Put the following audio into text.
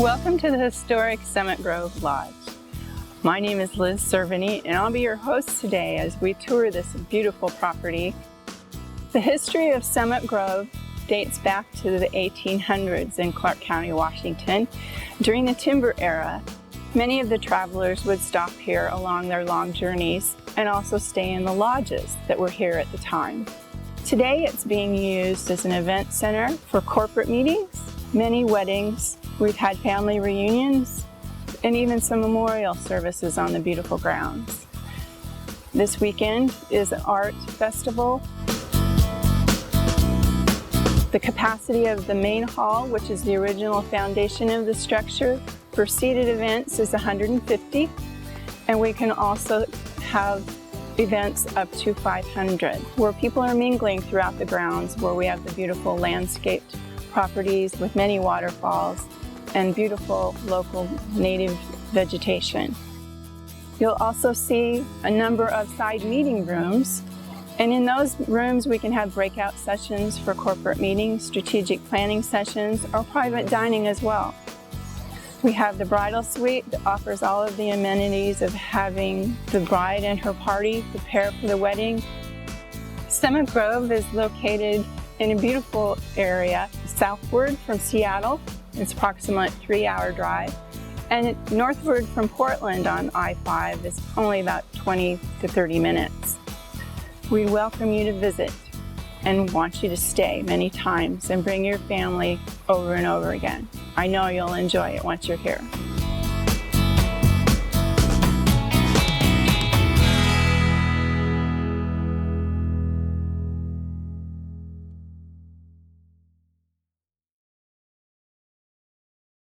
Welcome to the historic Summit Grove Lodge. My name is Liz Cerveny, and I'll be your host today as we tour this beautiful property. The history of Summit Grove dates back to the 1800s in Clark County, Washington. During the timber era, many of the travelers would stop here along their long journeys and also stay in the lodges that were here at the time. Today it's being used as an event center for corporate meetings, many weddings. We've had family reunions and even some memorial services on the beautiful grounds. This weekend is an art festival. The capacity of the main hall, which is the original foundation of the structure, for seated events is 150, and we can also have events up to 500, where people are mingling throughout the grounds, where we have the beautiful landscaped properties with many waterfalls and beautiful local native vegetation. You'll also see a number of side meeting rooms, and in those rooms we can have breakout sessions for corporate meetings, strategic planning sessions, or private dining as well. We have the bridal suite that offers all of the amenities of having the bride and her party prepare for the wedding. Summit Grove is located in a beautiful area southward from Seattle. It's approximately a 3-hour drive. And northward from Portland on I-5 is only about 20 to 30 minutes. We welcome you to visit and want you to stay many times and bring your family over and over again. I know you'll enjoy it once you're here.